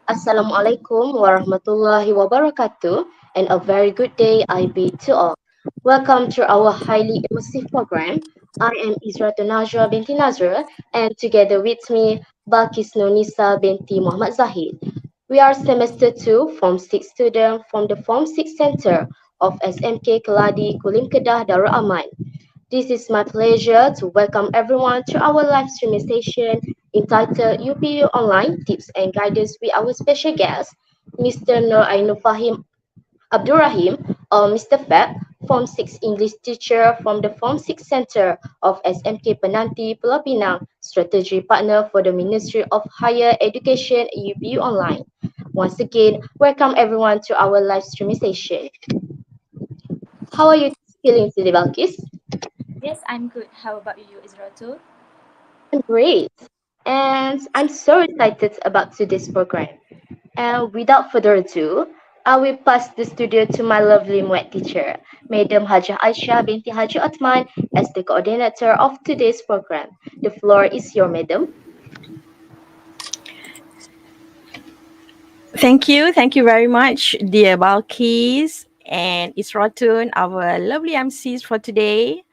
Assalamualaikum warahmatullahi wabarakatuh, and a very good day I bid to all. Welcome to our highly immersive program. I am Izratul Najwa binti Nazra, and together with me, Balkis Nonisa binti Muhammad Zahid. We are semester 2 Form 6 student from the Form 6 Center of SMK Keladi Kulim Kedah Darul Aman. This is my pleasure to welcome everyone to our live streaming session entitled UPU Online Tips and Guidance with our special guest, Mr. Nur Ainul Fahim Abdurrahim, or Mr. Fab, Form 6 English teacher from the Form 6 Center of SMK Penanti, Pulau Pinang, strategy partner for the Ministry of Higher Education UPU Online. Once again, welcome everyone to our live streaming session. How are you feeling today, Balkis? Yes, I'm good. How about you, Israel? I'm great. And I'm so excited about today's program. And without further ado, I will pass the studio to my lovely Muet teacher, Madam Hajah Aisyah binti Haji Atman, as the coordinator of today's program. The floor is your madam. Thank you very much, dear Balkis and Isratun, our lovely MCs for today.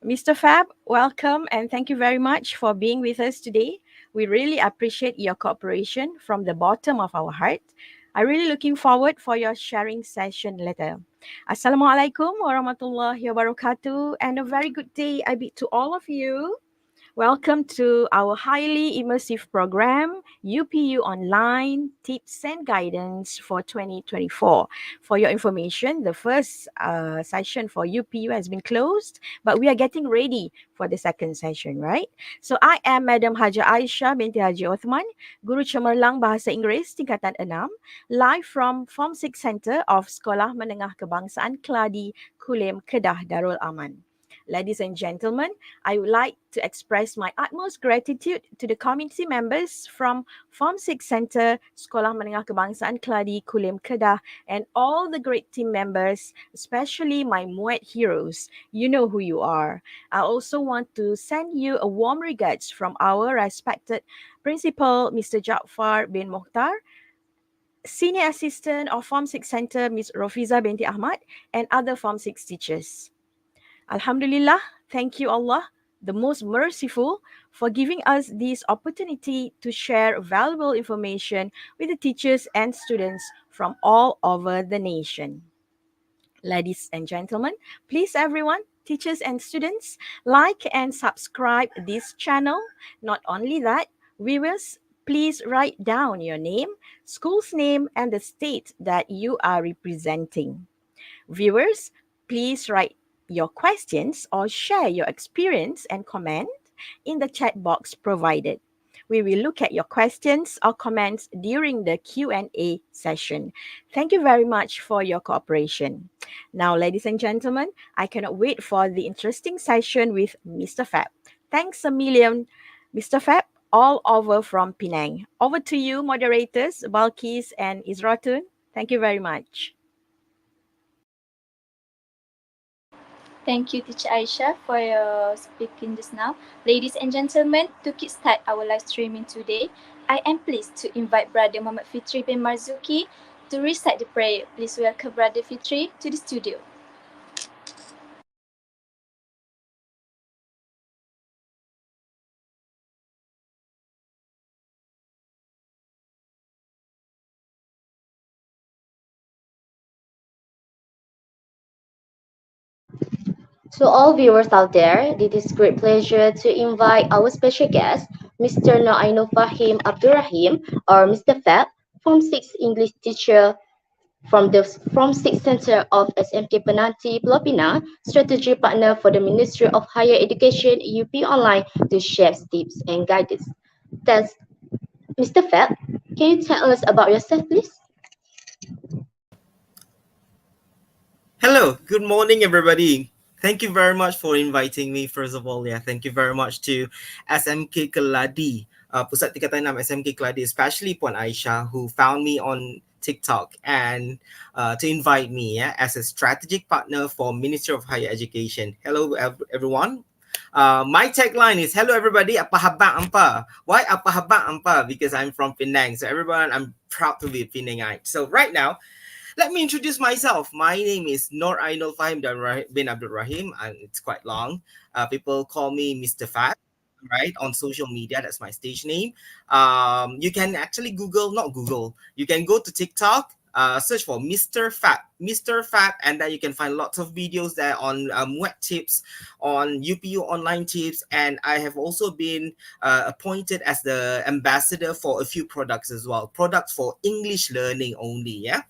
Mr. Fab, welcome and thank you very much for being with us today. We really appreciate your cooperation from the bottom of our heart. I'm really looking forward for your sharing session later. Assalamualaikum warahmatullahi wabarakatuh and a very good day I bid to all of you. Welcome to our highly immersive program, UPU Online Tips and Guidance for 2024. For your information, the first session for UPU has been closed, but we are getting ready for the second session, right? So I am Madam Haja Aisyah binti Haji Othman, Guru Cemerlang Bahasa Inggeris Tingkatan 6, live from Form 6 Center of Sekolah Menengah Kebangsaan Keladi, Kulim, Kedah, Darul Aman. Ladies and gentlemen, I would like to express my utmost gratitude to the community members from Form 6 Center, Sekolah Menengah Kebangsaan Keladi, Kulim Kedah, and all the great team members, especially my Muet heroes. You know who you are. I also want to send you a warm regards from our respected Principal, Mr. Jaafar bin Mokhtar, Senior Assistant of Form 6 Center, Ms. Rofiza binti Ahmad, and other Form 6 teachers. Alhamdulillah, thank you Allah, the most merciful, for giving us this opportunity to share valuable information with the teachers and students from all over the nation. Ladies and gentlemen, please everyone, teachers and students, like and subscribe this channel. Not only that, viewers, please write down your name, school's name, and the state that you are representing. Viewers, please write your questions or share your experience and comment in the chat box provided. We will look at your questions or comments during the Q&A session. Thank you very much for your cooperation. Now, ladies and gentlemen, I cannot wait for the interesting session with Mr. Fab. Thanks a million, Mr. Fab, all over from Penang. Over to you, moderators, Balkis and Izratun. Thank you very much. Thank you, Teacher Aisha, for your speaking just now. Ladies and gentlemen, to kickstart our live streaming today, I am pleased to invite Brother Muhammad Fitri bin Marzuki to recite the prayer. Please welcome Brother Fitri to the studio. To all viewers out there, it is great pleasure to invite our special guest, Mr. Noaino Fahim Abdurrahim, or Mr. Fab, Form 6 English teacher from the From 6 Center of SMK Penanti, Pulau Pinang, strategy partner for the Ministry of Higher Education UP Online to share tips and guidance. That's Mr. Fab. Can you tell us about yourself, please? Hello, good morning, everybody. Thank you very much for inviting me. First of all, thank you very much to SMK Keladi, Pusat Tingkatan 6 SMK Keladi, especially Puan Aisyah, who found me on TikTok and to invite me as a strategic partner for Ministry of Higher Education. Hello, everyone. My tagline is "Hello everybody, apa habang ampa?" Why apa habang ampa? Because I'm from Penang. So everyone, I'm proud to be a Penangite. So right now, let me introduce myself. My name is Nur Ainul Fahim bin Abdul Rahim, and it's quite long. People call me Mr. Fat, right? On social media, that's my stage name. You can actually Google, not Google. You can go to TikTok. Search for Mr. Fat, and then you can find lots of videos there on web tips, on UPU online tips, and I have also been appointed as the ambassador for a few products as well. Products for English learning only. Yeah.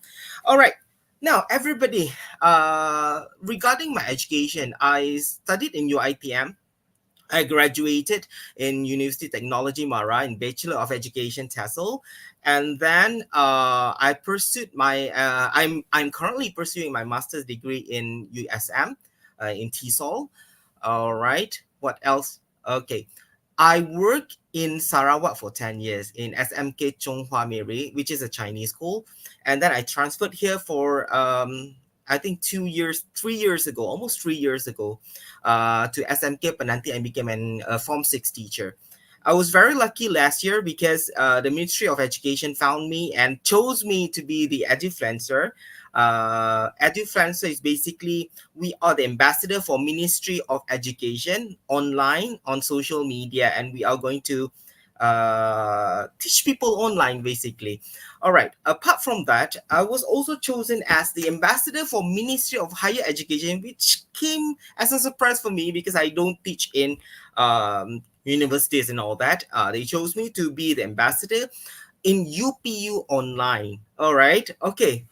All right. Now, everybody, regarding my education, I studied in UITM. I graduated in University Technology Mara in Bachelor of Education TESOL, and then I pursued my. I'm currently pursuing my master's degree in USM, in TESOL. All right. What else? Okay. I worked in Sarawak for 10 years in SMK Chonghua Miri, which is a Chinese school. And then I transferred here for, I think 2 years, 3 years ago, almost 3 years ago, to SMK Penanti and became an Form 6 teacher. I was very lucky last year because the Ministry of Education found me and chose me to be the edufluencer. Edufluencer is basically we are the ambassador for Ministry of Education online on social media, and we are going to teach people online basically. All right. Apart from that, I was also chosen as the ambassador for Ministry of Higher Education, which came as a surprise for me because I don't teach in universities and all that. They chose me to be the ambassador in UPU Online. All right. Okay.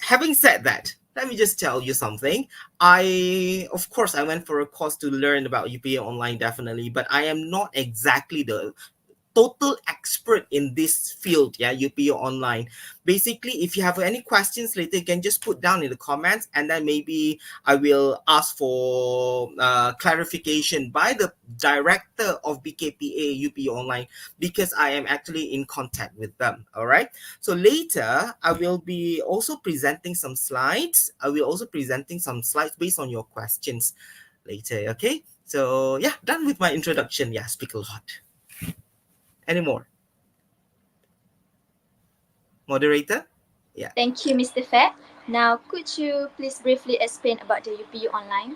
Having said that, let me just tell you something. Of course, I went for a course to learn about UPU Online, definitely, but I am not exactly the total expert in this field. Yeah, UPU Online. Basically, if you have any questions later, you can just put down in the comments, and then maybe I will ask for clarification by the director of BKPA UPU Online, because I am actually in contact with them. All right. So later I will be also presenting some slides. I will also presenting some slides based on your questions later. Okay. So yeah, done with my introduction. Yeah, speak a lot. Any more? Moderator? Yeah. Thank you, Mr. Fat. Now, could you please briefly explain about the UPU Online?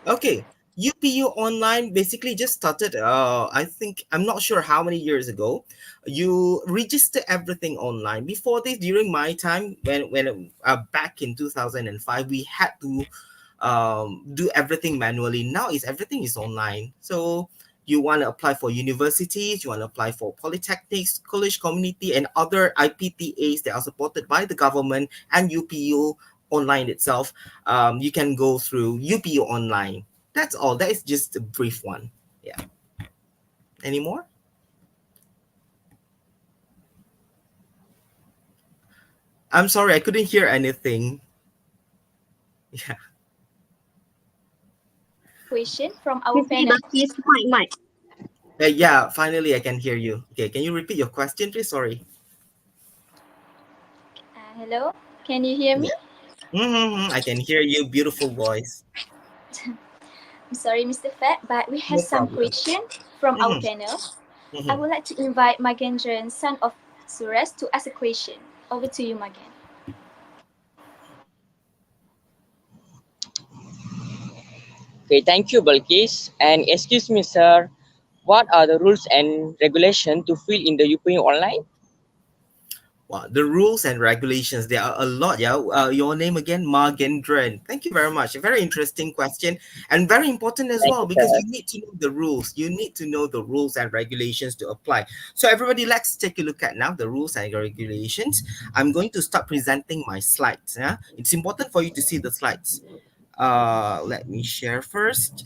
Okay. UPU Online basically just started, I think, I'm not sure how many years ago. You register everything online. Before this, during my time, when back in 2005, we had to do everything manually. Now is everything is online. So you want to apply for universities, you want to apply for polytechnics, college community, and other IPTAs that are supported by the government and UPU Online itself. You can go through UPU Online. That's all. That is just a brief one. Yeah. Any more? I'm sorry, I couldn't hear anything. Yeah. Question from our Quickly, panel. Balkis, mic. Yeah, finally I can hear you. Okay, can you repeat your question, please? Sorry. Hello, can you hear me? Yeah. I can hear you. Beautiful voice. I'm sorry, Mr. Fat, but we have No some problem. question from our Mhm, panel. I mhm. would like to invite Magendran, son of Suresh, to ask a question. Over to you, Magen. Okay, thank you, Balkis. And excuse me, sir, what are the rules and regulations to fill in the UPU online? Wow, the rules and regulations, there are a lot. Yeah. Your name again, Margendran. Thank you very much. A very interesting question and very important as Thank well, you, because sir. you need to know the rules. You need to know the rules and regulations to apply. So, everybody, let's take a look at now the rules and regulations. I'm going to start presenting my slides. Yeah. It's important for you to see the slides. Let me share first.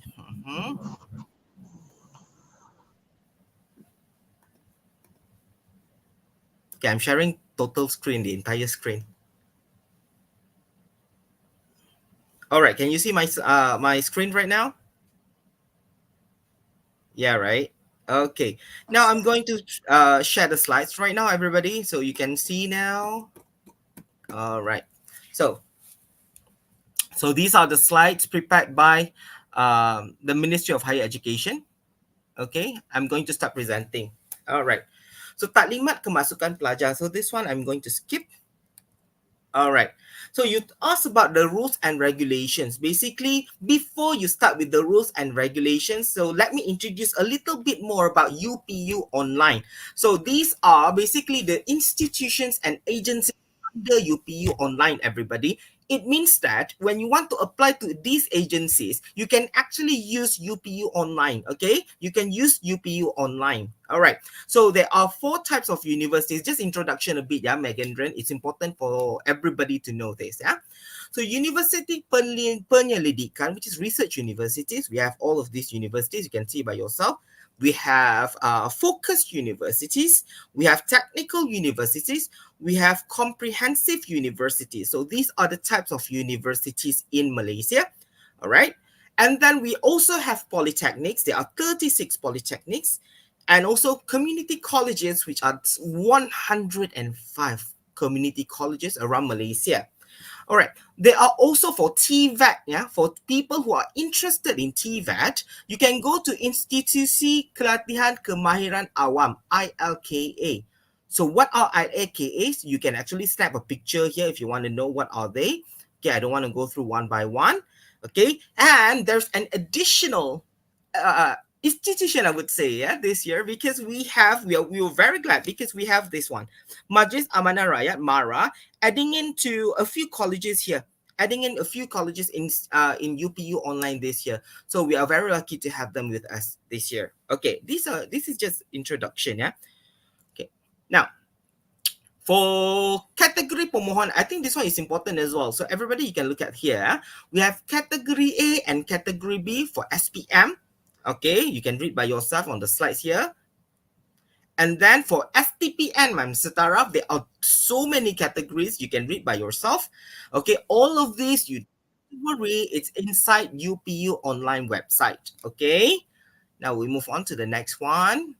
Okay, I'm sharing total screen, the entire screen. All right, can you see my screen right now? Yeah, right. Okay. Now I'm going to share the slides right now, everybody, so you can see now. All right. So these are the slides prepared by the Ministry of Higher Education. Okay, I'm going to start presenting. All right. So taklimat kemasukan pelajar. So this one I'm going to skip. All right. So you asked about the rules and regulations. Basically, before you start with the rules and regulations, so let me introduce a little bit more about UPU Online. So these are basically the institutions and agencies under UPU Online, everybody. It means that when you want to apply to these agencies, you can actually use UPU Online, okay? You can use UPU Online. All right. So there are 4 types of universities. Just introduction a bit, yeah, Megendran. It's important for everybody to know this, yeah. So University Penyelidikan, which is research universities. We have all of these universities. You can see by yourself. We have focused universities. We have technical universities. We have comprehensive universities. So these are the types of universities in Malaysia. All right. And then we also have polytechnics. There are 36 polytechnics. And also community colleges, which are 105 community colleges around Malaysia. All right. There are also for TVET, yeah, for people who are interested in TVET, you can go to Institusi Kelatihan Kemahiran Awam, ILKA. So what are ILKAs? You can actually snap a picture here if you want to know what are they. Okay, I don't want to go through one by one. Okay, and there's an additional institution, I would say, yeah, this year, because we were very glad because we have this one, Majlis Amanah Rakyat Mara, adding into a few colleges here, adding in a few colleges in UPU Online this year. So we are very lucky to have them with us this year. Okay, this is just introduction, yeah. Okay, now for category pemohon, I think this one is important as well. So everybody, you can look at here. We have category A and category B for SPM. Okay, you can read by yourself on the slides here. And then for STPN, Ma'am Setara, there are so many categories you can read by yourself. Okay, all of these, you don't worry, it's inside UPU Online website. Okay, now we move on to the next one.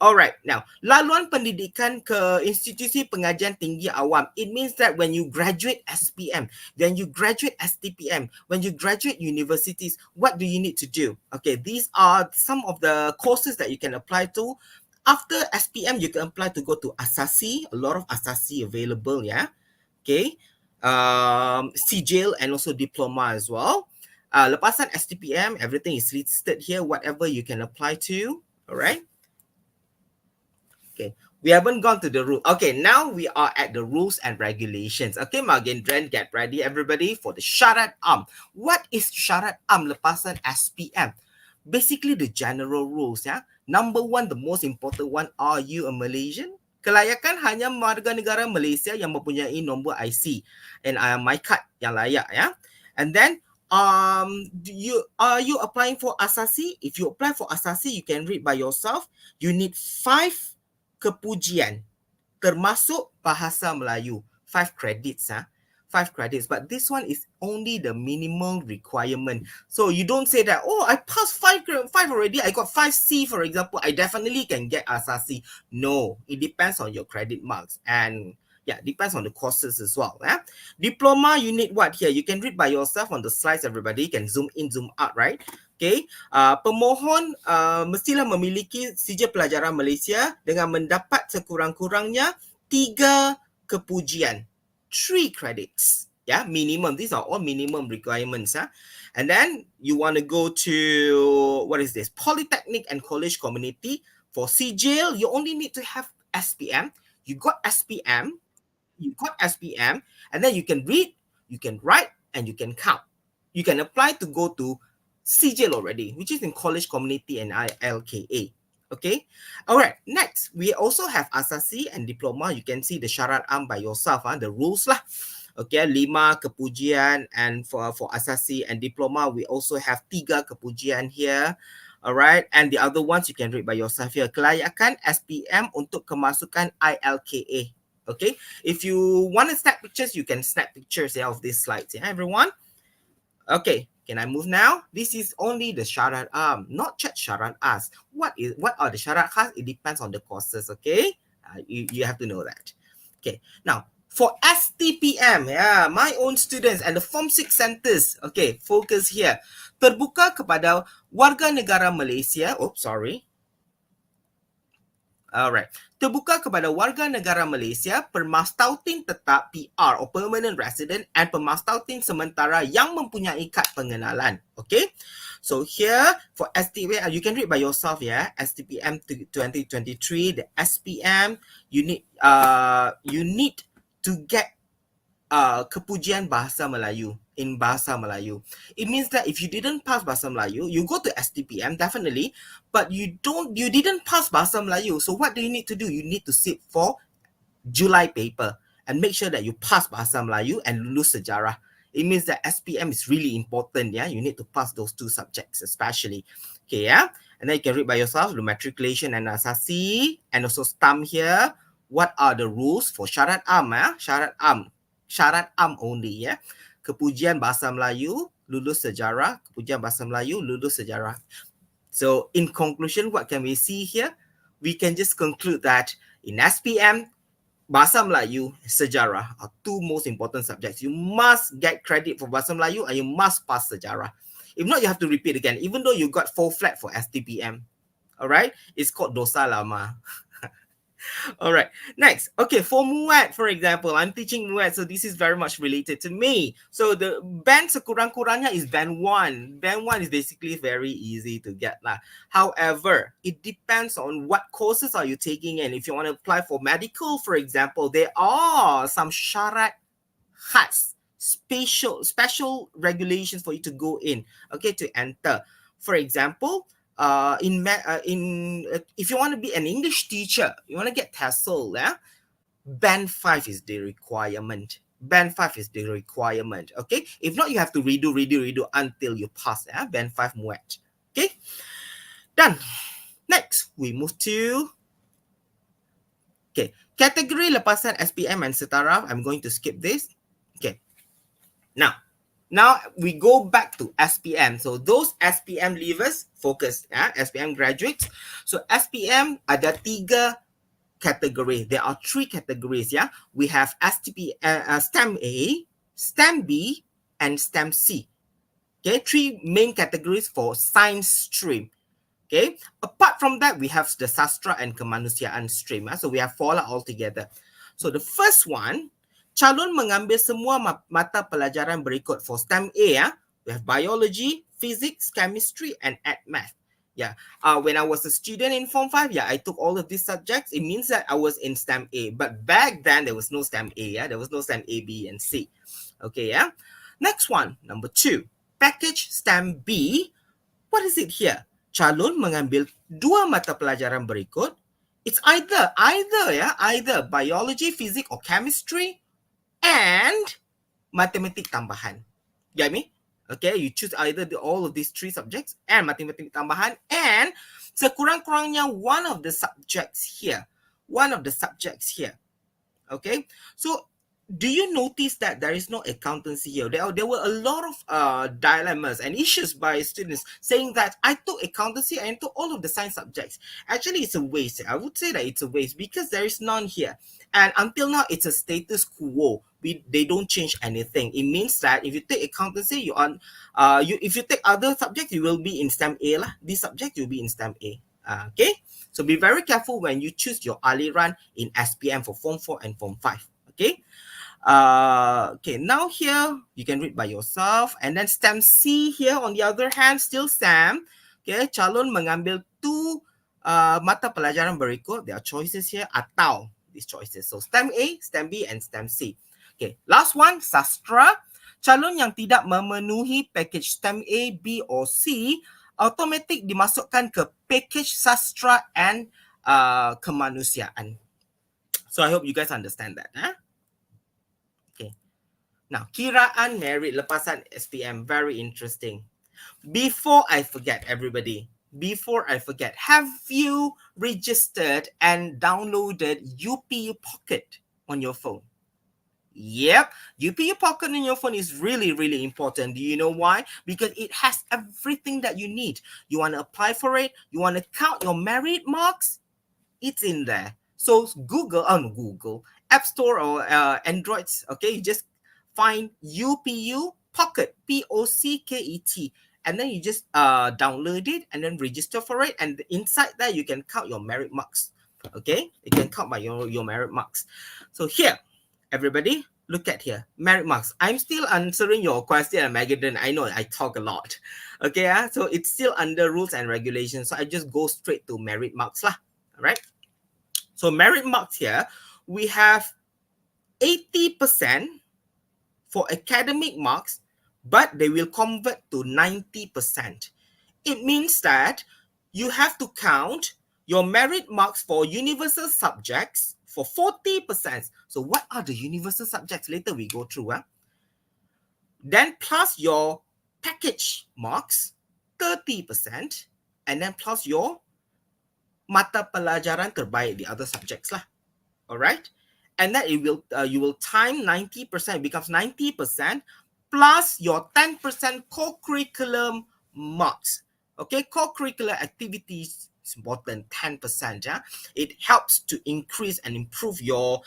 Alright, now, laluan pendidikan ke institusi pengajian tinggi awam. It means that when you graduate SPM, then you graduate STPM, when you graduate universities, what do you need to do? Okay, these are some of the courses that you can apply to. After SPM, you can apply to go to Asasi, a lot of Asasi available, yeah. Okay, CJIL and also diploma as well. Lepasan STPM, everything is listed here, whatever you can apply to, alright. Okay, we haven't gone to the rule. Okay, now we are at the rules and regulations. Okay, Magendran, get ready, everybody, for the syarat am. What is syarat am lepasan SPM? Basically, the general rules, yeah. Number 1, the most important one, are you a Malaysian? Kelayakan hanya warga negara Malaysia yang mempunyai nombor IC and my card yang layak, yeah. And then, are you applying for Asasi? If you apply for Asasi, you can read by yourself. You need 5 kepujian termasuk bahasa Melayu, 5 credits, 5 credits, but this one is only the minimum requirement. So you don't say that, oh, I passed 5 already, I got 5C, for example, I definitely can get Asasi. No, it depends on your credit marks, and yeah, depends on the courses as well. Diploma, you need what here? You can read by yourself on the slides, everybody. You can zoom in, zoom out, right? Okay, pemohon mestilah memiliki sijil pelajaran Malaysia dengan mendapat sekurang-kurangnya 3 kepujian, 3 credits. Yeah, minimum. These are all minimum requirements. And then you want to go to, what is this? Polytechnic and College Community. For CJIL, you only need to have SPM. You got SPM, and then you can read, you can write, and you can count. You can apply to go to CJIL already, which is in College Community and ILKA. Okay. All right. Next, we also have Asasi and Diploma. You can see the syarat am by yourself, the rules lah. Okay, 5 kepujian, and for Asasi and Diploma, we also have 3 kepujian here. All right, and the other ones you can read by yourself here. Kelayakan SPM untuk kemasukan ILKA. Okay, if you want to snap pictures, you can snap pictures of these slides. Yeah, everyone. Okay, can I move now? This is only the syarat am, not just syarat as. What are the syarat khas? It depends on the courses, okay? You have to know that. Okay, now for STPM, yeah, my own students and the Form 6 centers, okay, focus here. terbuka kepada warga negara Malaysia. Sorry. Alright. Terbuka kepada warga negara Malaysia, pemastautin tetap PR or permanent resident and pemastautin sementara yang mempunyai kad pengenalan. Okay. So here for STPM, you can read by yourself, yeah. STPM 2023, the SPM, you need to get kepujian bahasa Melayu in bahasa Melayu. It means that if you didn't pass bahasa Melayu, you go to STPM definitely, but you didn't pass bahasa Melayu. So what do you need to do? You need to sit for July paper and make sure that you pass bahasa Melayu and lulus sejarah. It means that SPM is really important, yeah. You need to pass those two subjects especially. Okay, yeah. And then you can read by yourself the matriculation and asasi, and also stamp here. What are the rules for syarat am? Syarat am only, ya. Kepujian bahasa Melayu, lulus sejarah. Kepujian bahasa Melayu, lulus sejarah. So in conclusion, what can we see here? We can just conclude that in SPM, bahasa Melayu, sejarah are two most important subjects. You must get credit for bahasa Melayu and you must pass sejarah. If not, you have to repeat again, even though you got 4 flat for STPM. Alright? It's called dosa lama. All right, next. Okay, for MUAT, for example, I'm teaching MUAT, so this is very much related to me. So the band sekurang-kurangnya is band 1. Band 1 is basically very easy to get lah. However, it depends on what courses are you taking in. If you want to apply for medical, for example, there are some syarat khas, special regulations for you to go in, okay, to enter. For example, if you want to be an English teacher, you want to get TESOL, yeah? Band 5 is the requirement. Band 5 is the requirement, okay? If not, you have to redo until you pass, yeah? Band 5 MUET, okay? Done. Next, we move to, okay, category lepasan SPM and setara. I'm going to skip this. Okay. Now we go back to SPM. So those SPM leavers, focus, SPM graduates. So SPM ada 3 category. There are 3 categories, yeah. We have STEM A, STEM B, and STEM C. Okay, 3 main categories for science stream. Okay, apart from that, we have the sastra and kemanusiaan stream. So we have 4 altogether. So the first one, calon mengambil semua mata pelajaran berikut for STEM A. We have biology, physics, chemistry, and math. Yeah. When I was a student in Form 5, I took all of these subjects. It means that I was in STEM A. But back then, there was no STEM A. There was no STEM A, B, and C. Okay, yeah. Next one, number 2, package STEM B. What is it here? Calon mengambil 2 mata pelajaran berikut. It's either biology, physics, or chemistry, and matematik tambahan. Get me? Okay, you choose either all of these 3 subjects and matematik tambahan, and sekurang-kurangnya one of the subjects here. Okay, so do you notice that there is no accountancy here? There were a lot of dilemmas and issues by students saying that I took accountancy and took all of the science subjects. Actually, it's a waste. I would say that it's a waste because there is none here. And until now, it's a status quo. They don't change anything. It means that if you take accountancy, if you take other subjects, you will be in STEM A lah. This subject, you'll be in STEM A. Okay, so be very careful when you choose your aliran in SPM for Form 4 and Form 5. Okay. Okay, now here you can read by yourself, and then STEM C here on the other hand, still STEM. Okay, calon mengambil 2 mata pelajaran berikut. There are choices here atau these choices. So STEM A, STEM B, and STEM C. Okay, last one, sastra. Calon yang tidak memenuhi package STEM A, B, or C automatik dimasukkan ke package sastra and kemanusiaan. So I hope you guys understand that. Okay. Now, kiraan merit lepasan SPM, very interesting. Before I forget, everybody, have you registered and downloaded UPU Pocket on your phone? Yep, UPU Pocket on your phone is really, really important. Do you know why? Because it has everything that you need. You want to apply for it? You want to count your merit marks? It's in there. So Google, App Store or Androids, okay, you just find UPU Pocket, Pocket, and then you just download it and then register for it, and inside that you can count your merit marks. Okay, you can count by your merit marks. So here, everybody, look at here, merit marks. I'm still answering your question, Magadan. I know I talk a lot. Okay, so it's still under rules and regulations, so I just go straight to merit marks lah. All right, so merit marks here, we have 80% for academic marks, but they will convert to 90%. It means that you have to count your merit marks for universal subjects for 40%. So what are the universal subjects? Later we go through. Then plus your package marks, 30%, and then plus your mata pelajaran terbaik, the other subjects lah. All right, and then it will you will time 90%, becomes 90% plus your 10% co-curriculum marks. Okay, co-curricular activities is important, 10%. Yeah, it helps to increase and improve your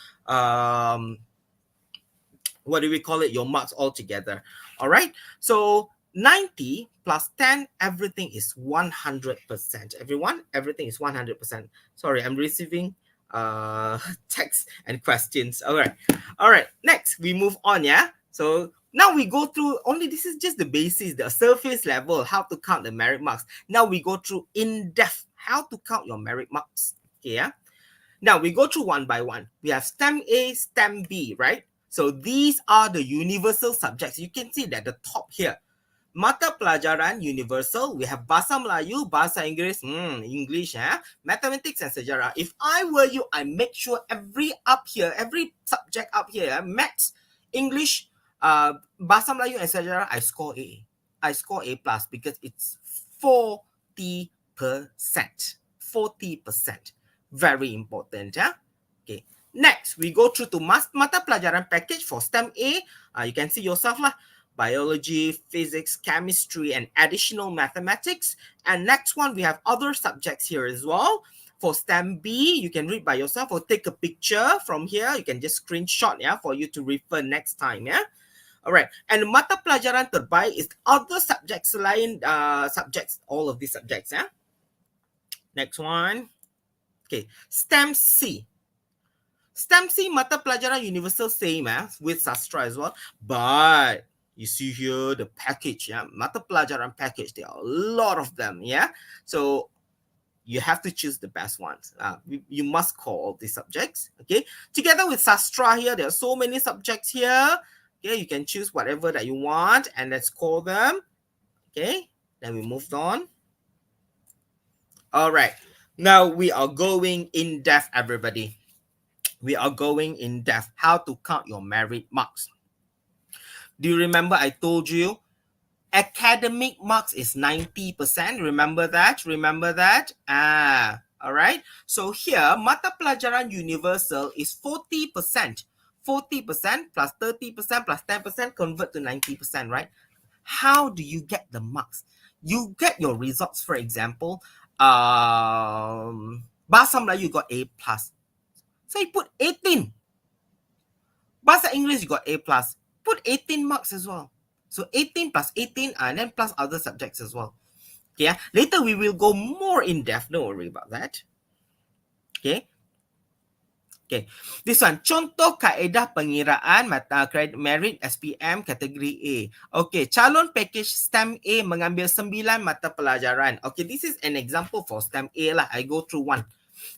what do we call it, your marks altogether. All right, so 90 plus 10, everything is 100%. Everyone, everything is 100%. Sorry, I'm receiving text and questions. All right, next we move on. Yeah, so now we go through only, this is just the basics, the surface level, how to count the merit marks. Now we go through in depth how to count your merit marks. Okay, yeah, now we go through one by one. We have STEM A, STEM B, right? So these are the universal subjects. You can see that the top here, mata pelajaran universal, we have Bahasa Melayu, Bahasa Inggeris, English, mathematics and sejarah. If I were you, I make sure every subject up here, maths, English, Bahasa Melayu and sejarah, I score A. I score A plus because it's 40%. 40%. Very important. Yeah. Okay. Next, we go through to mata pelajaran package for STEM A. You can see yourself lah. Biology, physics, chemistry, and additional mathematics. And next one, we have other subjects here as well. For STEM B, you can read by yourself or take a picture from here. You can just screenshot, yeah, for you to refer next time, yeah. All right. And mata pelajaran terbaik is other subjects selain subjects, all of these subjects, yeah. Next one. Okay, STEM C. STEM C mata pelajaran universal same with sastra as well. But you see here the package, yeah, mata pelajaran package. There are a lot of them, yeah. So you have to choose the best ones. You must call all these subjects, okay. Together with sastra here, there are so many subjects here. Okay, you can choose whatever that you want, and let's call them. Okay, then we moved on. All right. Now we are going in depth, everybody. We are going in depth how to count your merit marks. Do you remember I told you academic marks is 90%? Remember that? All right. So here, mata pelajaran universal is 40%. 40% plus 30% plus 10% convert to 90%, right? How do you get the marks? You get your results, for example, Bahasa Melayu you got A plus. So you put 18. Bahasa English you got A plus. Put 18 marks as well. So 18 plus 18 and then plus other subjects as well. Okay. Later we will go more in depth. Don't worry about that. Okay. Okay, this one, contoh kaedah pengiraan mata merit SPM kategori A. Okay, calon package STEM A mengambil 9 mata pelajaran. Okay, this is an example for STEM A lah. I go through one.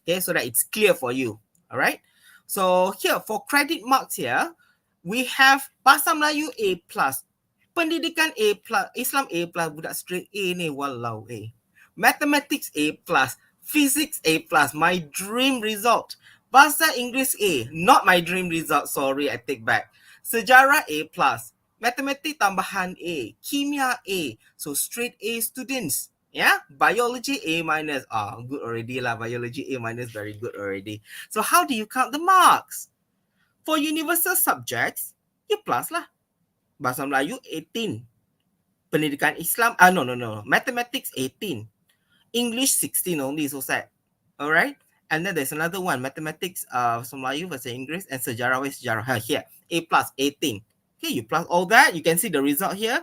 Okay, so that it's clear for you. All right. So here for credit marks here, we have Bahasa Melayu A plus, Pendidikan A plus, Islam A plus, budak straight A ni, walau A. Mathematics A plus, Physics A plus, my dream result. Bahasa Inggeris A, not my dream result, sorry, I take back. Sejarah A plus, Matematik tambahan A, Kimia A, so straight A students. Yeah, Biology A minus, good already lah, Biology A minus, very good already. So how do you count the marks? For universal subjects, you plus lah. Bahasa Melayu 18, Pendidikan Islam, no, Mathematics 18, English 16 only, so sad. All right. And then there's another one, mathematics, Melayu, Bahasa Inggeris, and sejarah here, A plus 18. Okay, you plus all that, you can see the result here.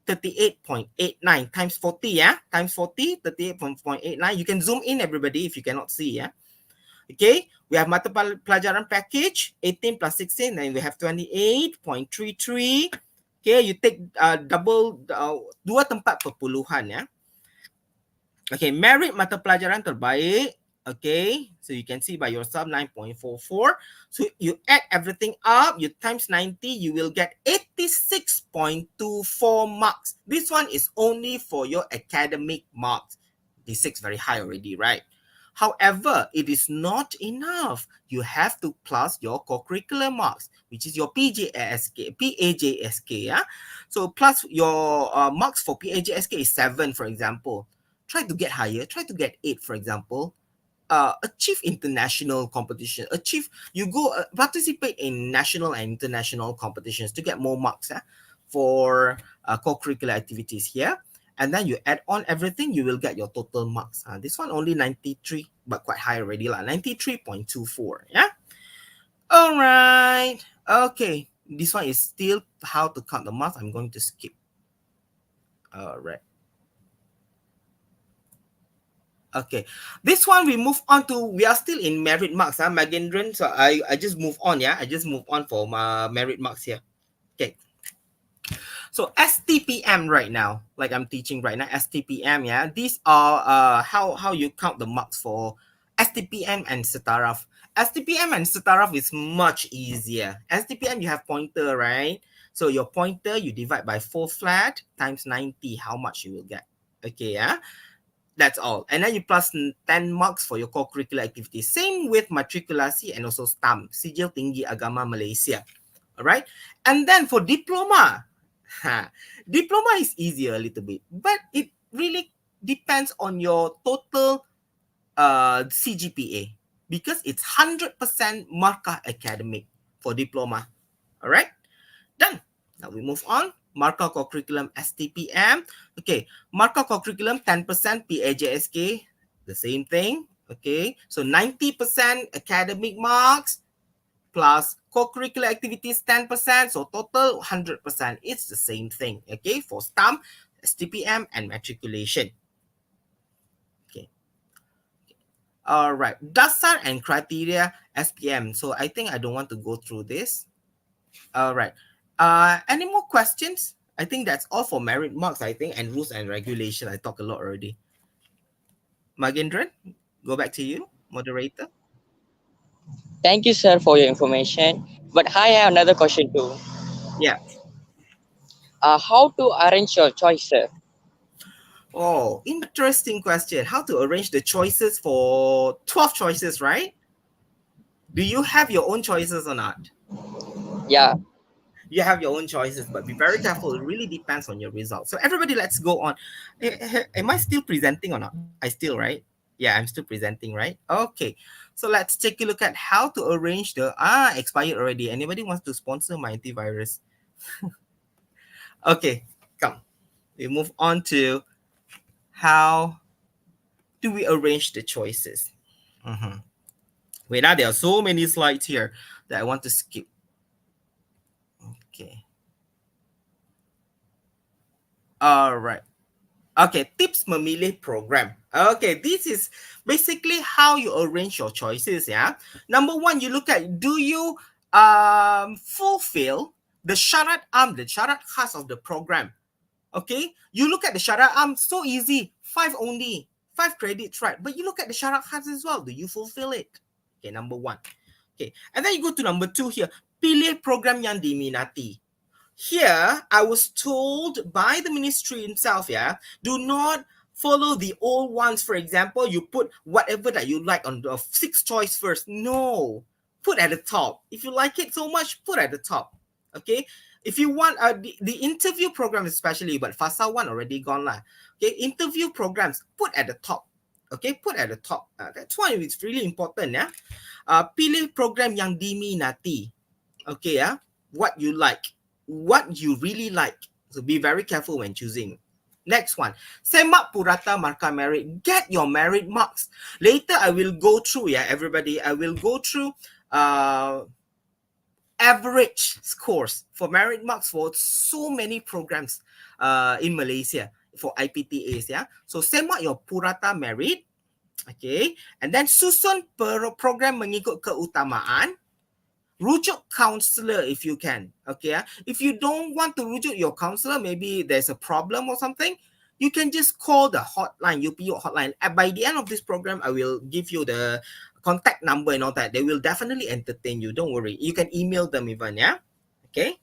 38.89 times 40, yeah? Times 40, 38.89. You can zoom in, everybody, if you cannot see, yeah? Okay, we have mata pelajaran package, 18 plus 16, and we have 28.33. Okay, you take double, dua tempat perpuluhan, ya. Okay, merit mata pelajaran terbaik. Okay, so you can see by yourself 9.44. So you add everything up, you times 90, you will get 86.24 marks. This one is only for your academic marks. D6 very high already, right? However, it is not enough. You have to plus your co-curricular marks, which is your PAJSK, yeah? So plus your marks for PAJSK is 7, for example. Try to get higher, try to get 8, for example. Achieve international competition, participate in national and international competitions to get more marks for co-curricular activities here. And then you add on everything, you will get your total marks. This one only 93, but quite high already, 93.24. Yeah. All right. Okay. This one is still how to count the marks. I'm going to skip. All right. Okay, this one we move on to. We are still in merit marks, Magendran. So I just move on, yeah. I just move on for my merit marks here. Okay. So STPM right now, like I'm teaching right now, STPM, yeah. These are how you count the marks for STPM and Setaraf. STPM and Setaraf is much easier. STPM you have pointer, right? So your pointer you divide by 4 flat times 90, how much you will get. Okay, yeah. That's all. And then you plus 10 marks for your co-curricular activities. Same with matrikulasi and also STAM, Sijil Tinggi Agama Malaysia. All right. And then for diploma, diploma is easier a little bit, but it really depends on your total CGPA because it's 100% markah academic for diploma. All right. Done. Now we move on. Markah co-curriculum STPM. Okay, markah co-curriculum 10% PAJSK, the same thing. Okay, so 90% academic marks plus co-curricular activities 10%, so total 100%. It's the same thing. Okay, for STAM, STPM, and matriculation. Okay. All right, dasar and criteria SPM. So I think I don't want to go through this. All right. Any more questions? I think that's all for merit marks, I think, and rules and regulation. I talk a lot already. Magendran, go back to you, moderator. Thank you, sir, for your information. But I have another question too. Yeah. How to arrange your choice, sir? Oh, interesting question. How to arrange the choices for 12 choices, right? Do you have your own choices or not? Yeah. You have your own choices, but be very careful. It really depends on your results. So everybody, let's go on. Am I still presenting or not? I still, right? Yeah, I'm still presenting, right? Okay. So let's take a look at how to arrange the expired already. Anybody wants to sponsor my antivirus? Okay, come. We move on to how do we arrange the choices. Wait, now there are so many slides here that I want to skip. Okay. All right. Okay, tips memilih program. Okay, this is basically how you arrange your choices, yeah. Number one, you look at, do you fulfill the syarat the syarat khas of the program? Okay, you look at the syarat so easy, 5 only, 5 credits, right? But you look at the syarat khas as well. Do you fulfill it? Okay, number one. Okay, and then you go to number 2 here. Pilih program yang diminati. Here, I was told by the ministry itself, yeah, do not follow the old ones. For example, you put whatever that you like on the 6th choice first. No, put at the top. If you like it so much, put at the top. Okay, if you want the interview program especially, but Fasa 1 already gone lah. Okay, interview programs, put at the top. Okay, put at the top. That's why it's really important, yeah. Pilih program yang diminati. Okay, yeah, what you like, what you really like. So be very careful when choosing. Next one, semak purata markah merit. Get your merit marks. Later I will go through, yeah, everybody. I will go through average scores for merit marks for so many programs in Malaysia for IPTAs. Yeah, so semak your purata merit. Okay, and then susun program mengikut keutamaan. Rujuk counselor if you can. Okay, if you don't want to rujuk your counselor, maybe there's a problem or something, you can just call the hotline, UPU hotline. And by the end of this program, I will give you the contact number and all that. They will definitely entertain you. Don't worry. You can email them even, yeah? Okay.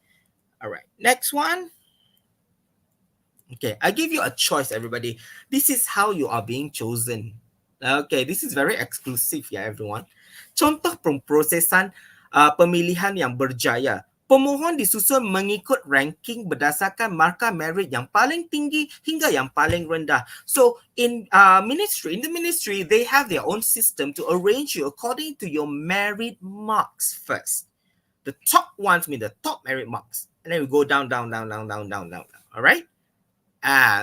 All right. Next one. Okay, I give you a choice, everybody. This is how you are being chosen. Okay, this is very exclusive, ya, everyone. Contoh pemprosesan pemilihan yang berjaya. Pemohon disusun mengikut ranking berdasarkan markah merit yang paling tinggi hingga yang paling rendah. So in the ministry, they have their own system to arrange you according to your merit marks first. The top ones mean the top merit marks, and then we go down. All right.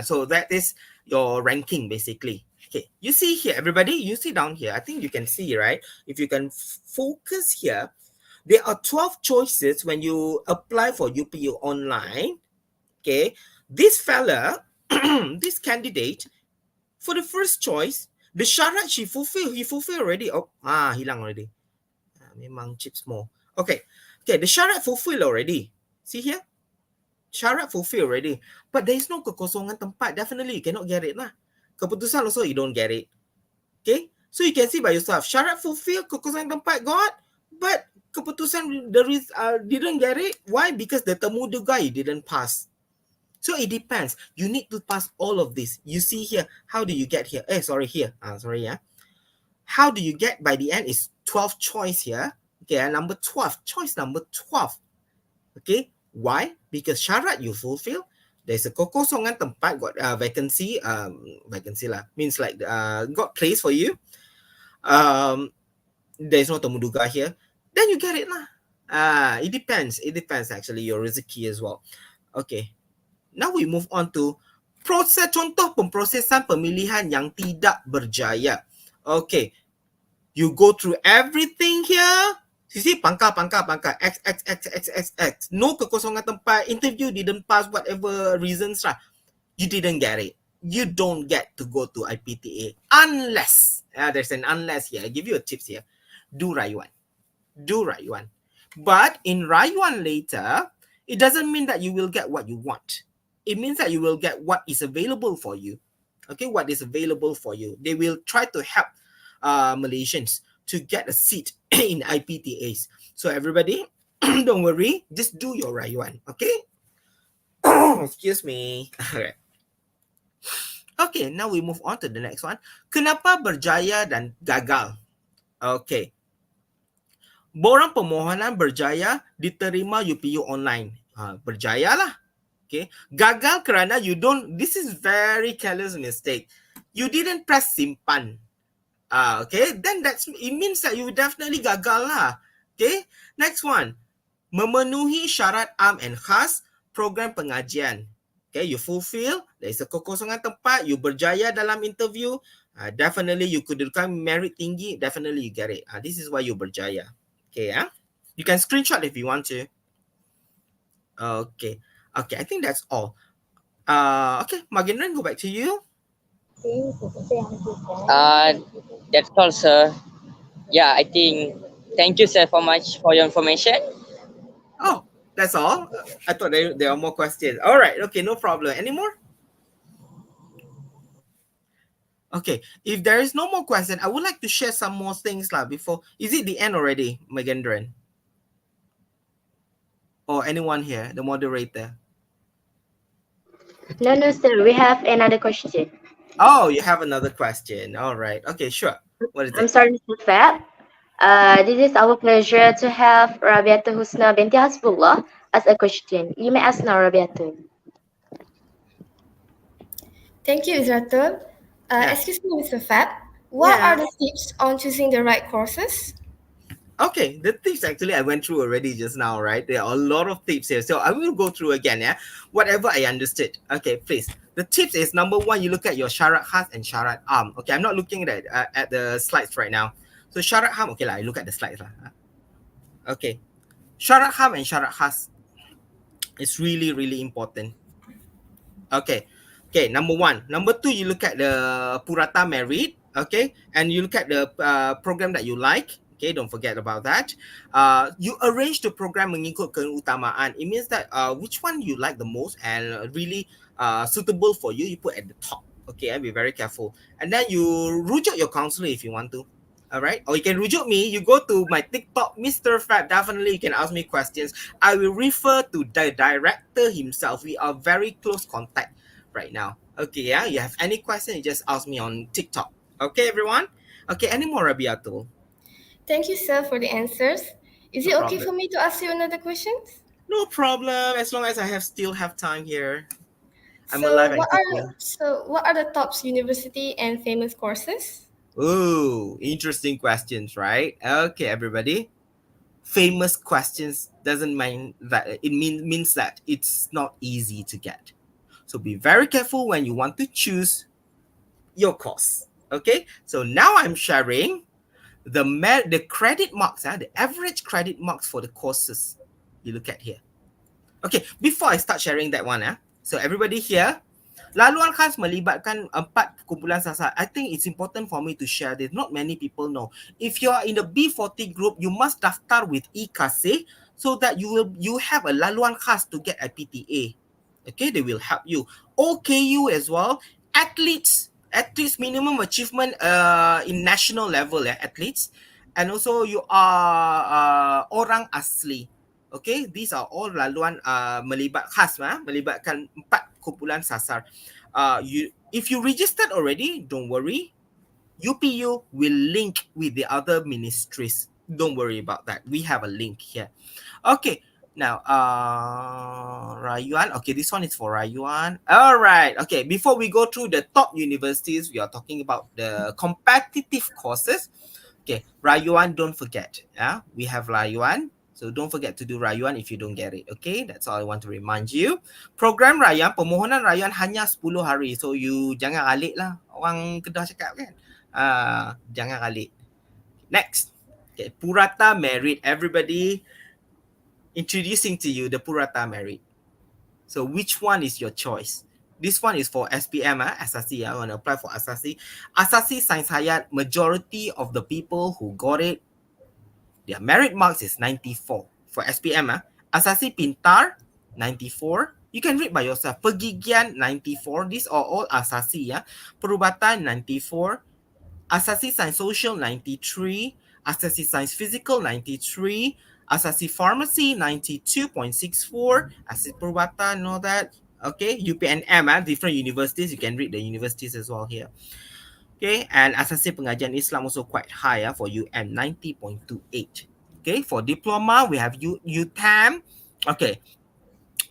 So that is your ranking basically. Okay, you see here, everybody, you see down here, I think you can see, right? If you can focus here, there are 12 choices when you apply for UPU Online. Okay, this fella, this candidate, for the first choice, the syarat he fulfill already. Oh, hilang already. Memang chip small. Okay, the syarat fulfill already. See here? Syarat fulfill already. But there is no kekosongan tempat. Definitely, you cannot get it lah. Keputusan also, you don't get it. Okay? So you can see by yourself. Syarat fulfill, kekosongan tempat got. But keputusan didn't get it. Why? Because the temuduga you didn't pass. So it depends. You need to pass all of this. You see here. How do you get here? Here. How do you get by the end is 12 choice here. Okay, number 12. Choice number 12. Okay. Why? Because syarat you fulfill. There's a kekosongan tempat, got vacancy lah. Means like got place for you. There's no temuduga here. Then you get it lah. It depends. It depends actually your rezeki as well. Okay. Now we move on to contoh pemprosesan pemilihan yang tidak berjaya. Okay. You go through everything here. You see, pangkal, X. No kekosongan tempat, interview didn't pass, whatever reasons lah. You didn't get it. You don't get to go to IPTA unless, there's an unless here. I give you a tips here. Do rayuan. But in rayuan later, it doesn't mean that you will get what you want. It means that you will get what is available for you. Okay, what is available for you. They will try to help Malaysians to get a seat in IPTAs. So everybody, don't worry, just do your rayuan, okay? Excuse me. Okay. Okay, now we move on to the next one. Kenapa berjaya dan gagal? Okay. Borang permohonan berjaya diterima UPU Online. Berjaya lah. Okay. Gagal kerana you don't, this is very careless mistake. You didn't press simpan. Okay, then it means that you definitely gagal lah. Okay, next one. Memenuhi syarat am and khas program pengajian. Okay, you fulfill, there is a kekosongan tempat, you berjaya dalam interview, definitely you could become merit tinggi, definitely you get it. This is why you berjaya. Okay, you can screenshot if you want to. Okay, I think that's all. Okay, Magendran, go back to you. That's all, sir. Yeah, I think. Thank you, sir, for much for your information. Oh, that's all. I thought there are more questions. All right. Okay, no problem. Any more? Okay. If there is no more question, I would like to share some more things lah before. Is it the end already, Magendran? Or anyone here, the moderator? No, sir. We have another question. Oh, you have another question. All right. Okay, sure. What is it? I'm sorry, Mr. Fab. This is our pleasure to have Rabiatul Husna binti Hasbullah as a question. You may ask now, Rabiatul. Thank you, Izratul. Excuse me, Mr. Fab. What are the tips on choosing the right courses? Okay, the tips actually I went through already just now, right? There are a lot of tips here. So I will go through again, whatever I understood. Okay, please. The tips is number one, you look at your syarat khas and syarat am. Okay, I'm not looking at the slides right now. So syarat ham, okay lah, I look at the slides lah. Okay. Syarat ham and syarat khas is really, really important. Okay. Okay, number one. Number two, you look at the Purata Merit, okay? And you look at the program that you like. Okay, don't forget about that. You arrange the program mengikut keutamaan. It means that which one you like the most and really suitable for you, you put at the top. Okay, and be very careful. And then you rujuk your counselor if you want to. All right, or you can rujuk me. You go to my TikTok, Mr. Fat. Definitely, you can ask me questions. I will refer to the director himself. We are very close contact right now. Okay, yeah. You have any question, you just ask me on TikTok. Okay, everyone. Okay, any more, Rabiatul? Thank you, sir, for the answers. Is No it okay problem. for me to ask you another questions? No problem. As long as I still have time here. I'm So alive and what are kicking. what are the top university and famous courses? Ooh, interesting questions, right? Okay, everybody. Famous questions doesn't mean that it means that it's not easy to get. So be very careful when you want to choose your course. Okay, so now I'm sharing the credit marks, the average credit marks for the courses you look at here. Okay, before I start sharing that one, so everybody here, laluan khas melibatkan 4 kumpulan sasar. I think it's important for me to share this. Not many people know. If you are in the B40 group, you must daftar with e-kasih so that you have a laluan khas to get a PTA. Okay, they will help you. OKU as well. Athletes minimum achievement in national level, athletes. And also you are orang asli. Okay, these are all laluan melibatkan 4 kumpulan sasar. If you registered already, don't worry. UPU will link with the other ministries. Don't worry about that. We have a link here. Okay. Now, Rayuan. Okay, this one is for Rayuan. All right. Okay, before we go through the top universities, we are talking about the competitive courses. Okay, Rayuan, don't forget. Yeah, we have Rayuan. So don't forget to do Rayuan if you don't get it. Okay, that's all I want to remind you. Program Rayuan, permohonan Rayuan hanya 10 hari. So you jangan alik lah. Orang Kedah cakap kan. Jangan alik. Next. Okay, Purata Merit. Everybody, introducing to you the Purata Merit. So which one is your choice? This one is for SPM, Asasi. I want to apply for Asasi. Asasi Science Hayat, majority of the people who got it, their merit marks is 94. For SPM, Asasi Pintar, 94. You can read by yourself. Pergigian, 94. These are all Asasi. Perubatan, 94. Asasi Science Social, 93. Asasi Science Physical, 93. Asasi Pharmacy, 92.64. Asasi Perubatan, all that. Okay, UPNM, different universities. You can read the universities as well here. Okay, and Asasi Pengajian Islam also quite high for UM, 90.28. Okay, for diploma, we have UTAM. Okay,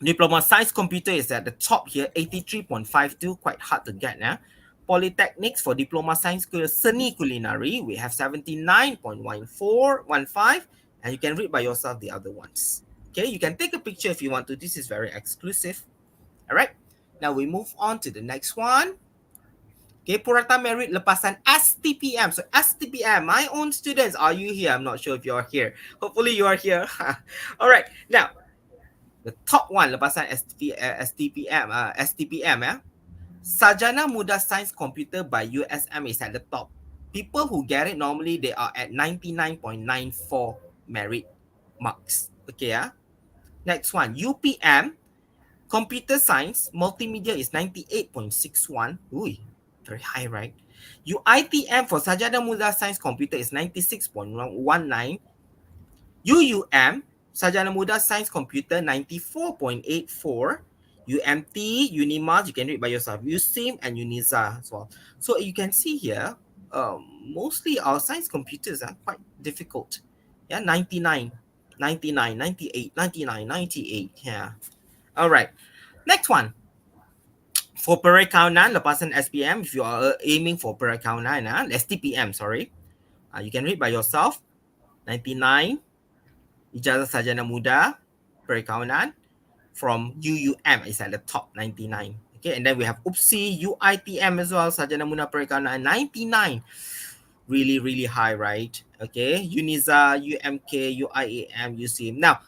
Diploma Science Computer is at the top here, 83.52, quite hard to get. Polytechnics for Diploma Science Seni Culinary, we have 79.1415, and you can read by yourself the other ones. Okay, you can take a picture if you want to. This is very exclusive. All right, now we move on to the next one. Okay, Purata Merit lepasan STPM. So STPM, my own students, are you here? I'm not sure if you're here. Hopefully you are here. All right, now the top one lepasan STPM, Sarjana Muda Science Computer by USM is at the top. People who get it normally they are at 99.94 merit marks. Okay, next one, UPM Computer Science Multimedia is 98.61. Ooh, very high, right? UITM for Sarjana Muda Science Computer is 96.19. UUM Sarjana Muda Science Computer 94.84. UMT, Unimars, you can read by yourself. USIM and Uniza as well. So you can see here, mostly our science computers are quite difficult. Yeah, 99, 99, 98, 99, 98. Yeah. All right. Next one. For Perakaunan, lepasan SPM, if you are aiming for Perakaunan, STPM, sorry. You can read by yourself. 99, Ijazah Sarjana Muda, Perakaunan. From UUM is at the top, 99. Okay, and then we have UPSI, UITM as well, Sarjana Muda Perakaunan, 99. Really, really high, right? Okay, UNIZA, UMK, UIAM, UCM. Now,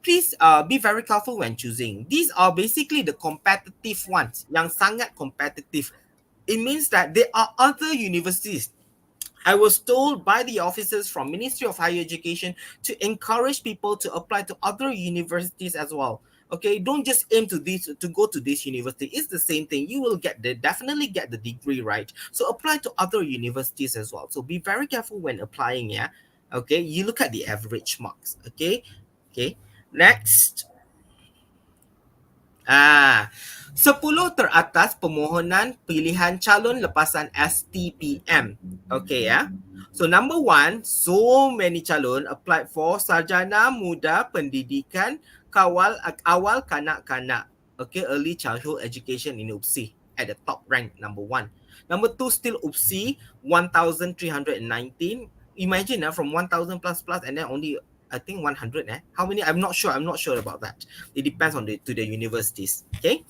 please be very careful when choosing. These are basically the competitive ones, yang sangat competitive. It means that there are other universities. I was told by the officers from Ministry of Higher Education to encourage people to apply to other universities as well. Okay, don't just aim to go to this university. It's the same thing. You will definitely get the degree, right? So apply to other universities as well. So be very careful when applying, yeah. Okay, you look at the average marks. Okay. Next, 10 teratas permohonan pilihan calon lepasan STPM. Okay ya. So number one, so many calon applied for sarjana muda pendidikan awal kanak-kanak. Okay, early childhood education in UPSI at the top rank, number one. Number two, still UPSI, 1,319. Imagine from 1,000 plus plus and then only I think 100. How many? I'm not sure. I'm not sure about that. It depends on the universities. Okay.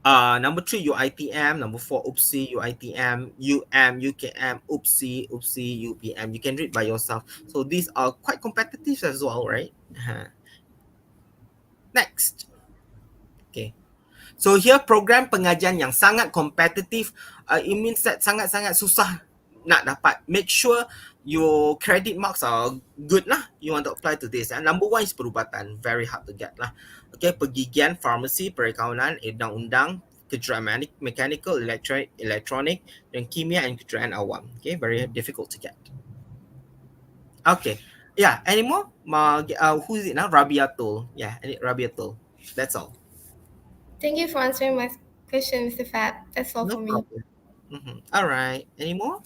Number three, UITM. Number four, UPSI, UITM, UKM, UPSI, UPM. You can read by yourself. So these are quite competitive as well, right? Next. Okay. So here program pengajian yang sangat kompetitif, it means that sangat-sangat susah nak dapat. Make sure your credit marks are good lah. You want to apply to this. Number one is perubatan, very hard to get lah. Okay, pergigian, pharmacy, perakaunan, undang-undang, kejuruan mechanical, electronic, dan kimia and kejuruan awam. Okay, very difficult to get. Okay, yeah, any more? Who is it now? Rabiatul. Yeah, Rabiatul. That's all. Thank you for answering my question, Mr. Fab. That's all No for me. problem. All right. Any more?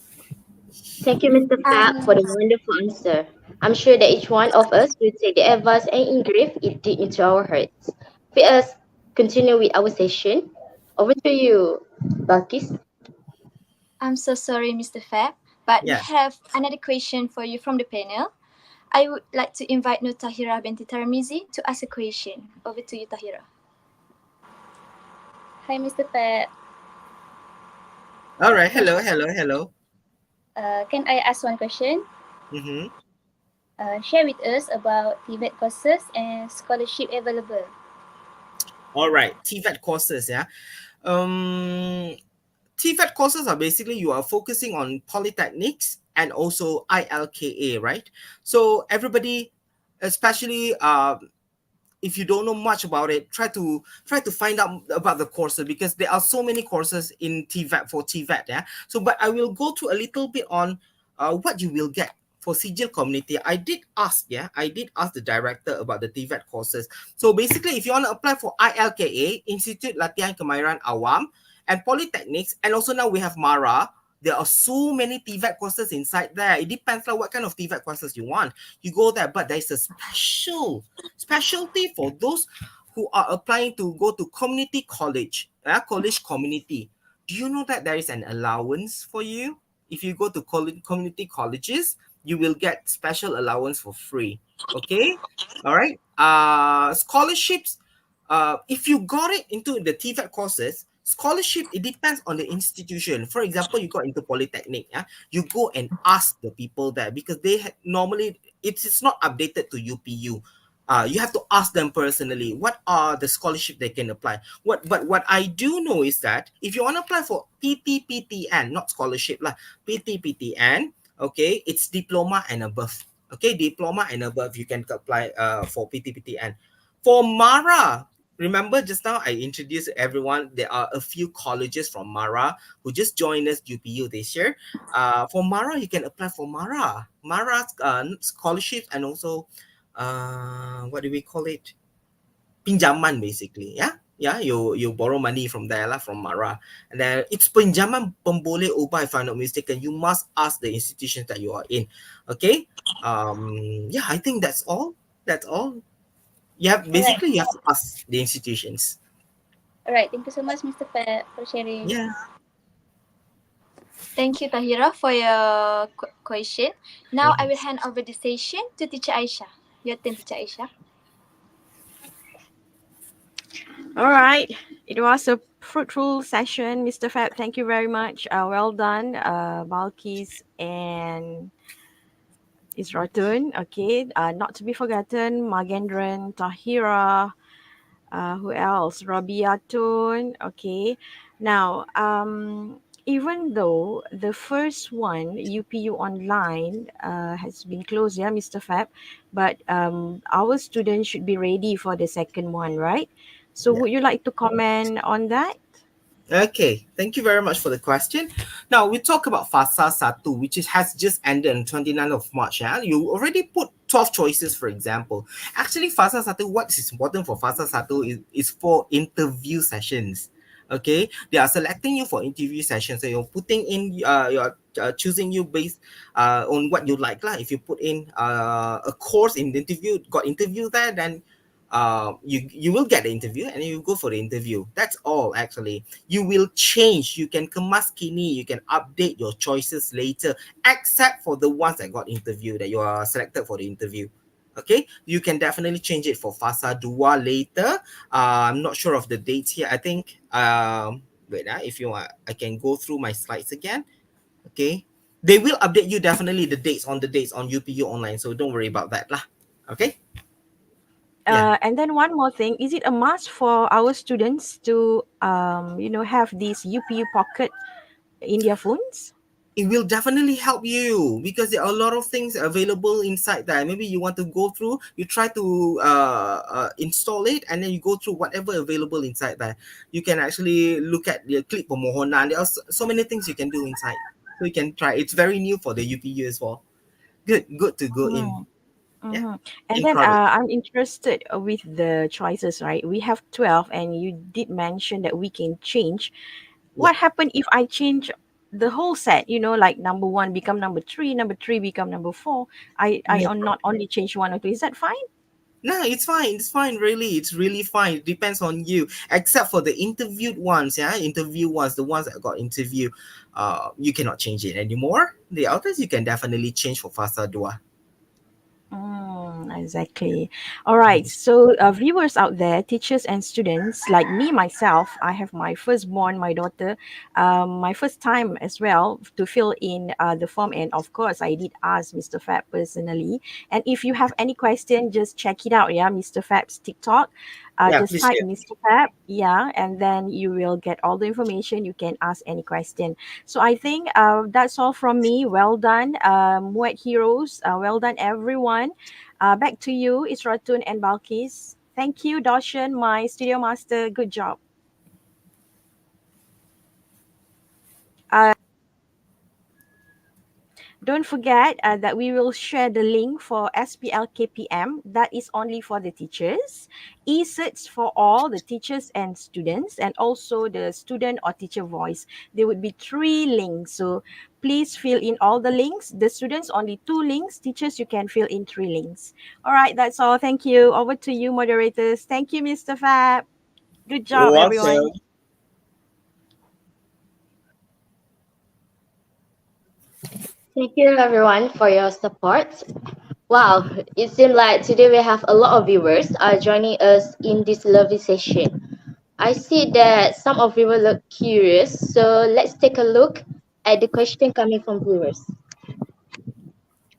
Thank you, Mr. Fab, for the wonderful answer. I'm sure that each one of us will take the advice and engrave it deep into our hearts. Let us continue with our session. Over to you, Balkis. I'm so sorry, Mr. Fab, but we Yeah. have another question for you from the panel. I would like to invite Nur Tahira binti Tarmizi to ask a question. Over to you, Tahira. Hi, Mr. Fab. All right. Hello. Can I ask one question? Mm-hmm. Share with us about TVET courses and scholarship available. All right. TVET courses, yeah. TVET courses are basically you are focusing on polytechnics and also ILKA, right? So everybody, especially if you don't know much about it, try to find out about the courses because there are so many courses in TVET for TVET. Yeah. So, but I will go through a little bit on what you will get for Sijil community. I did ask the director about the TVET courses. So basically, if you want to apply for ILKA, Institute Latihan Kemahiran Awam, and polytechnics, and also now we have MARA. There are so many TVET courses inside there. It depends on what kind of TVET courses you want. You go there, but there is a specialty for those who are applying to go to community college, college community. Do you know that there is an allowance for you? If you go to community colleges, you will get special allowance for free. Okay? All right. Scholarships. If you got it into the TVET courses, scholarship, it depends on the institution. For example, you got into polytechnic, you go and ask the people there because they normally it's not updated to UPU. You have to ask them personally what are the scholarship they can apply. But what I do know is that if you want to apply for PTPTN, not scholarship lah, PTPTN, okay, it's diploma and above. Okay, diploma and above you can apply for PTPTN. For MARA, remember just now I introduced everyone, there are a few colleges from MARA who just joined us UPU this year. For MARA, you can apply for MARA scholarships and also what do we call it? Pinjaman basically, yeah, you borrow money from there lah, from MARA, and then it's pinjaman pemboleh ubah if I'm not mistaken. You must ask the institutions that you are in. Okay, yeah, I think that's all. Yeah, basically you have to ask the institutions. Alright, thank you so much, Mr. Fab, for sharing. Yeah. Thank you, Tahira, for your question. Now I will hand over the session to Teacher Aisha. Your turn, Teacher Aisha. All right. It was a fruitful session, Mr. Fab. Thank you very much. Well done, Balkis and Isratun, okay. Not to be forgotten, Magendran, Tahira, who else? Rabiatun, okay. Now, even though the first one, UPU Online, has been closed, yeah, Mr. Fab, but our students should be ready for the second one, right? So, Yeah. would you like to comment on that? Okay, thank you very much for the question. Now we talk about Fasa Satu, which has just ended on 29th of March. Yeah, you already put 12 choices, for example. Actually, Fasa Satu, what is important for Fasa Satu is for interview sessions. Okay, they are selecting you for interview sessions. So you're putting in, you're choosing you based on what you like lah. If you put in a course in the interview, got interview there, then you will get the interview and you go for the interview. That's all actually. You will change, you can kemas kini, you can update your choices later, except for the ones that got interviewed, that you are selected for the interview. Okay, you can definitely change it for Fasa Dua later. I'm not sure of the dates here. I think wait, if you want, I can go through my slides again. Okay, they will update you definitely the dates on UPU Online, so don't worry about that lah. Okay. Yeah, And then one more thing, is it a must for our students to, have this UPU Pocket in their phones? it will definitely help you because there are a lot of things available inside there. Maybe you want to go through, you try to install it, and then you go through whatever available inside there. You can actually look at the click permohonan. There are so many things you can do inside, so you can try. It's very new for the UPU as well. Good to go in. Mm. Yeah, Mm-hmm. And then encourage. I'm interested with the choices, right? We have 12, and you did mention that we can change. Yeah. What happened if I change the whole set? Like number one become number three, number three become number four. I No on not only change one or two. Is that fine? No, it's fine. It's fine, really. It's really fine. It depends on you. Except for the interviewed ones, yeah. Interview ones, the ones that got interviewed, you cannot change it anymore. The others you can definitely change for Fasa Dua. Exactly. All right. So, viewers out there, teachers and students like me, myself, I have my firstborn, my daughter, my first time as well to fill in the form. And of course, I did ask Mr. Fab personally. And if you have any question, just check it out. Yeah, Mr. Fab's TikTok. Yeah, Just please type share. Mr. Fab. Yeah. And then you will get all the information. You can ask any question. So I think that's all from me. Well done, Muet Heroes. Well done, everyone. Back to you, Isratun and Balkis. Thank you, Doshan, my studio master. Good job. Uh, Don't forget that we will share the link for SPLKPM. That is only for the teachers. E-certs for all the teachers and students, and also the student or teacher voice. There would be 3 links. So please fill in all the links. The students only 2 links. Teachers, you can fill in 3 links. All right, that's all. Thank you. Over to you, moderators. Thank you, Mr. Fab. Good You're job, everyone. welcome. Thank you everyone for your support. Wow, it seems like today we have a lot of viewers joining us in this lovely session. I see that some of viewers look curious, so let's take a look at the question coming from viewers.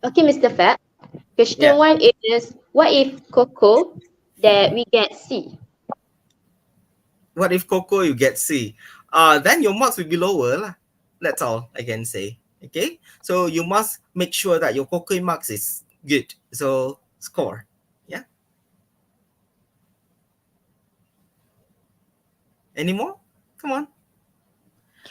Okay, Mr. Fab. Yeah. Question one is, what if Coco that we get C? What if Coco you get C? Then your marks will be lower lah. That's all I can say. Okay. So you must make sure that your Coco marks is good. So score. Yeah. Any more? Come on.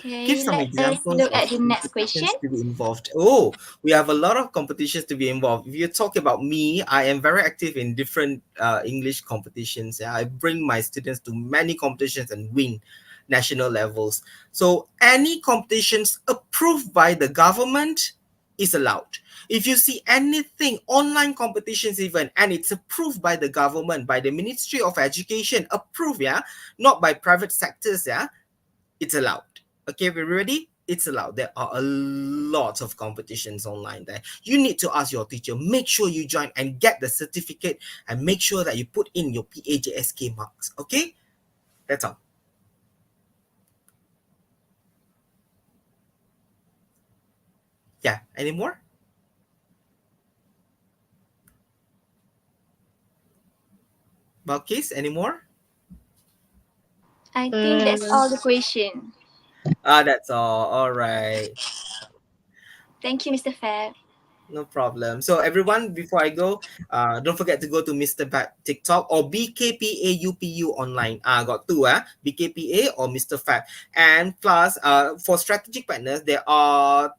Give Okay, some let us examples look of at the next question. competitions to be involved. Oh, we have a lot of competitions to be involved. If you talk about me, I am very active in different English competitions. Yeah, I bring my students to many competitions and win national levels. So any competitions approved by the government is allowed. If you see anything online competitions even and it's approved by the government, by the Ministry of Education, approved, yeah, not by private sectors, yeah, it's allowed. Okay, we're ready? It's allowed. There are a lot of competitions online there. You need to ask your teacher, make sure you join and get the certificate and make sure that you put in your PAJSK marks. Okay? That's all. Yeah. Any more? Balkis, any more? I think that's Mm, all the question. That's all. All right. Thank you, Mr. Fab. No problem. So everyone, before I go, don't forget to go to Mr. Fat TikTok or BKPA UPU online. Got two, BKPA or Mr. Fat. And plus, for strategic partners, there are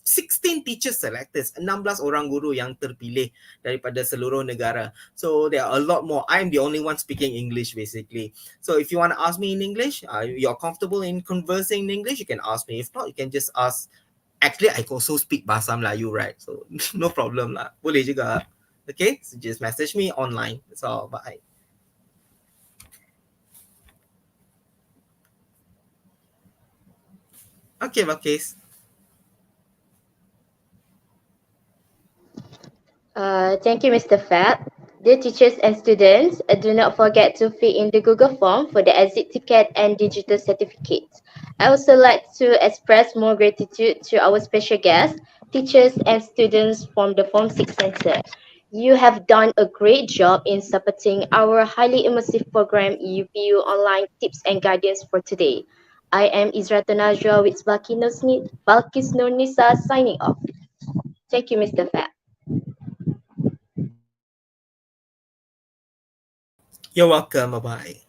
16 teachers selectors, 16 orang guru yang terpilih daripada seluruh negara. So there are a lot more. I'm the only one speaking English basically. So if you want to ask me in English, you're comfortable in conversing in English, you can ask me. If not, you can just ask. Actually, I also speak Bahasa Melayu, right? So no problem lah. Boleh juga. Okay, so just message me online. That's all. Bye. Okay, Bakis. Thank you, Mr. Fab. Dear teachers and students, do not forget to fill in the Google form for the exit ticket and digital certificates. I also like to express more gratitude to our special guests, teachers and students from the Form 6 Center. You have done a great job in supporting our highly immersive program UPU Online Tips and Guidance for today. I am Isra Tanajwa with Balkis Nurnisa signing off. Thank you, Mr. Fab. You're welcome. Bye bye.